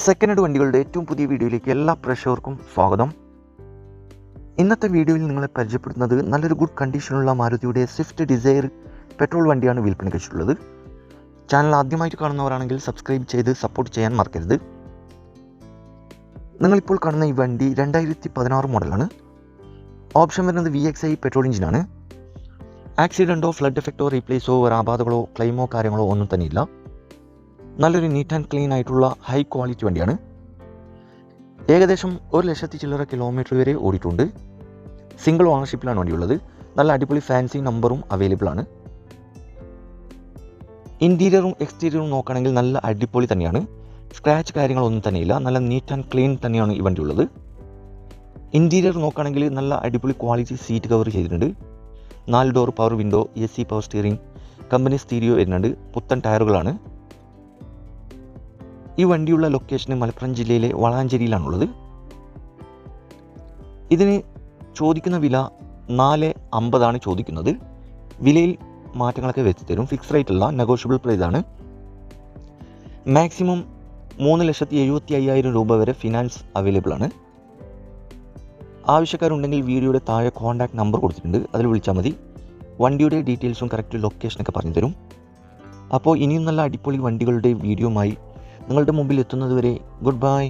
Second hand വണ്ടികളുടെ ഏറ്റവും പുതിയ വീഡിയോയിലേക്ക് എല്ലാ പ്രേക്ഷകർക്കും സ്വാഗതം. ഇന്നത്തെ വീഡിയോയിൽ നിങ്ങളെ പരിചയപ്പെടുത്തുന്നത് നല്ലൊരു ഗുഡ് കണ്ടീഷനുള്ള മാരുതിയുടെ സ്വിഫ്റ്റ് ഡിസയർ പെട്രോൾ വണ്ടിയാണ് വിൽപ്പനയ്ക്ക് വെച്ചിട്ടുള്ളത്. ചാനൽ ആദ്യമായിട്ട് കാണുന്നവരാണെങ്കിൽ സബ്സ്ക്രൈബ് ചെയ്ത് സപ്പോർട്ട് ചെയ്യാൻ മറക്കരുത്. നിങ്ങളിപ്പോൾ കാണുന്ന ഈ വണ്ടി 2016 മോഡലാണ്. ഓപ്ഷൻ വരുന്നത് VXI പെട്രോൾ എഞ്ചിനാണ്. ആക്സിഡൻറ്റോ ഫ്ലഡ് എഫക്റ്റോ റീപ്ലേസോ ആപാതകളോ ക്ലെയിമോ കാര്യങ്ങളോ ഒന്നും തന്നെയില്ല. നല്ലൊരു നീറ്റ് ആൻഡ് ക്ലീൻ ആയിട്ടുള്ള ഹൈ ക്വാളിറ്റി വണ്ടിയാണ്. ഏകദേശം 1,00,000 ചില്ലറ കിലോമീറ്റർ വരെ ഓടിയിട്ടുണ്ട്. സിംഗിൾ ഓണർഷിപ്പിലാണ് വണ്ടിയുള്ളത്. നല്ല അടിപൊളി ഫാൻസി നമ്പറും അവൈലബിൾ ആണ്. ഇൻറ്റീരിയറും എക്സ്റ്റീരിയറും നോക്കുകയാണെങ്കിൽ നല്ല അടിപൊളി തന്നെയാണ്. സ്ക്രാച്ച് കാര്യങ്ങളൊന്നും തന്നെയില്ല. നല്ല നീറ്റ് ആൻഡ് ക്ലീൻ തന്നെയാണ് ഈ വണ്ടിയുള്ളത്. ഇൻറ്റീരിയർ നോക്കുകയാണെങ്കിൽ നല്ല അടിപൊളി ക്വാളിറ്റി സീറ്റ് കവർ ചെയ്തിട്ടുണ്ട്. 4 door power window, AC power steering, company stereo വരുന്നുണ്ട്. പുത്തൻ ടയറുകളാണ്. ഈ വണ്ടിയുള്ള ലൊക്കേഷൻ മലപ്പുറം ജില്ലയിലെ വളാഞ്ചേരിയിലാണുള്ളത്. ഇതിന് ചോദിക്കുന്ന വില 450 ചോദിക്കുന്നത്. വിലയിൽ മാറ്റങ്ങളൊക്കെ വെച്ച് തരും. ഫിക്സ് റേറ്റ് അല്ല, നെഗോഷ്യബിൾ പ്രൈസാണ്. മാക്സിമം 3,75,000 രൂപ വരെ ഫിനാൻസ് അവൈലബിൾ ആണ്. ആവശ്യക്കാരുണ്ടെങ്കിൽ വീഡിയോയുടെ താഴെ കോൺടാക്ട് നമ്പർ കൊടുത്തിട്ടുണ്ട്, അതിൽ വിളിച്ചാൽ മതി. വണ്ടിയുടെ ഡീറ്റെയിൽസും കറക്റ്റ് ലൊക്കേഷനൊക്കെ പറഞ്ഞു തരും. അപ്പോൾ ഇനിയും നല്ല അടിപൊളി വണ്ടികളുടെ വീഡിയോയുമായി നിങ്ങളുടെ മുമ്പിൽ എത്തുന്നതുവരെ ഗുഡ് ബൈ.